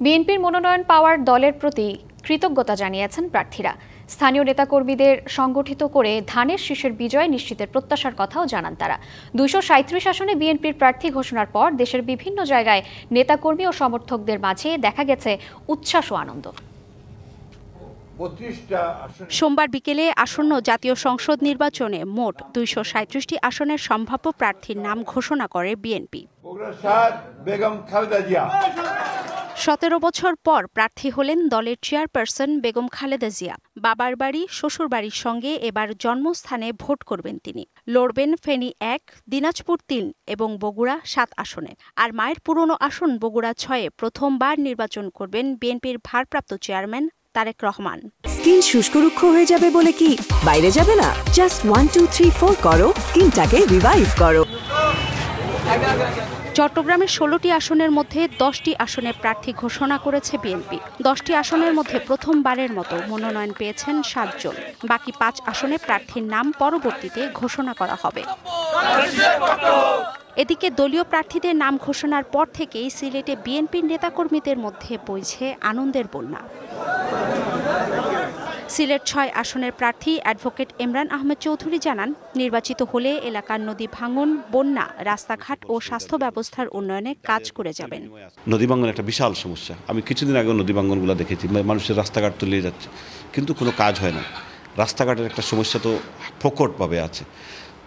বিএনপির মনোনয়ন পাওয়ার দলের প্রতি কৃতজ্ঞতা জানিয়েছেন প্রার্থীরা। স্থানীয় নেতাকর্মীদের সংগঠিত করে ধানের শীষের বিজয় নিশ্চিতের প্রত্যাশার কথাও জানান তারা। ২৩৭ আসনে বিএনপির প্রার্থী ঘোষণার পর দেশের বিভিন্ন জায়গায় নেতাকর্মী ও সমর্থকদের মাঝে দেখা গেছে উচ্ছ্বাস ও আনন্দ। সোমবার বিকেলে আসন্ন জাতীয় সংসদ নির্বাচনে মোট ২৩৭টি আসনের সম্ভাব্য প্রার্থীর নাম ঘোষণা করে বিএনপি। ১৭ বছর পর প্রার্থী হলেন দলের চেয়ারপারসন বেগম খালেদা জিয়া। বাবার বাড়ি শ্বশুর বাড়ির সঙ্গে এবার জন্মস্থানে ভোট করবেন তিনি। লড়বেন ফেনী ১, দিনাজপুর ৩ এবং বগুড়া ৭ আসনে। আর মায়ের পুরনো আসন বগুড়া ৬-এ প্রথমবার নির্বাচন করবেন বিএনপির ভারপ্রাপ্ত চেয়ারম্যান তারেক রহমান। স্কিন শুষ্ক রুক্ষ হয়ে যাবে বলে কি বাইরে যাবে না? জাস্ট 1 2 3 4 করো, স্কিনটাকে রিভাইভ করো। চট্টগ্রামের ১৬টি আসনের মধ্যে 10টি আসনে প্রার্থী ঘোষণা করেছে বিএনপি। 10টি আসনের মধ্যে প্রথমবারের মতো মনোনয়ন পেয়েছেন 7 জন। বাকি 5 আসনে প্রার্থীর নাম পরবর্তীতে ঘোষণা করা হবে। এদিকে দলীয় প্রার্থীদের নাম ঘোষণার পর থেকেই সিলেটে বিএনপির নেতাকর্মীদের মধ্যে বইছে আনন্দের বন্যা। সিলেট ৬ আসনের প্রার্থী অ্যাডভোকেট ইমরান আহমেদ চৌধুরী জানান, নির্বাচিত হলে এলাকার নদী ভাঙন, বন্যা, রাস্তাঘাট ও স্বাস্থ্য ব্যবস্থার উন্নয়নে কাজ করে যাবেন। নদী ভাঙন একটা বিশাল সমস্যা। আমি কিছুদিন আগে নদী ভাঙনগুলো দেখেছি, মানুষের রাস্তাঘাট তলিয়ে যাচ্ছে, কিন্তু কোনো কাজ হয় না। রাস্তাঘাটের একটা সমস্যা তো প্রকটভাবে আছে।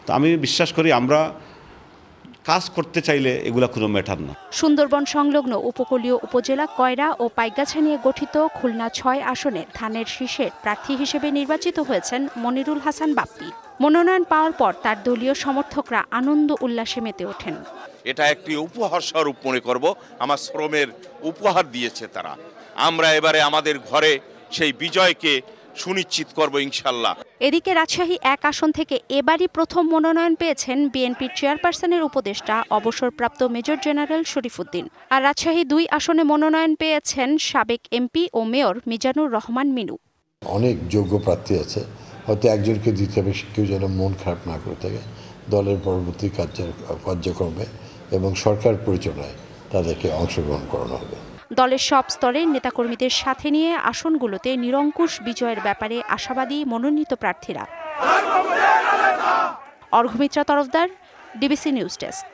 তো আমি বিশ্বাস করি আমরা কাজ করতে চাইলে এগুলা কোনো ম্যাটার না। সুন্দরবন সংলগ্ন উপকূলীয় উপজেলা কয়রা ও পাইকগাছা নিয়ে গঠিত খুলনা ৬ আসনে ধানের শীষের প্রার্থী হিসেবে নির্বাচিত হয়েছেন মনিরুল হাসান বাপ্পি। মনোনয়ন পাওয়ার পর তার দলীয় সমর্থকরা আনন্দ উল্লাসে মেতে ওঠেন। এটা একটি উপহার স্বরূপ মনে করব, আমার শ্রমের উপহার দিয়েছে তারা। আমরা এবারে আমাদের ঘরে সেই বিজয়কে সুনিশ্চিত করব ইনশাল্লাহ। এদিকে রাজশাহী ১ আসন থেকে এবারই প্রথম মনোনয়ন পেয়েছেন বিএনপির চেয়ারপারসনের উপদেষ্টা অবসরপ্রাপ্ত মেজর জেনারেল শরীফুদ্দীন। আর রাজশাহী ২ আসনে মনোনয়ন পেয়েছেন সাবেক এমপি ও মেয়র মিজানুর রহমান মিনু। অনেক যোগ্য প্রার্থী আছে, হয়তো একজনকে দিতে হবে, কেউ যেন মন খারাপ না করে থাকে। দলের পরবর্তী কার্যক্রমে এবং সরকার পরিচালনায় তাদেরকে অংশগ্রহণ করানো হবে। দলের সব স্তরের নেতাকর্মীদের সাথে নিয়ে আসনগুলোতে নিরঙ্কুশ বিজয়ের ব্যাপারে আশাবাদী মনোনীত প্রার্থীরা। Arghamitra Tarafdar, DBC news desk.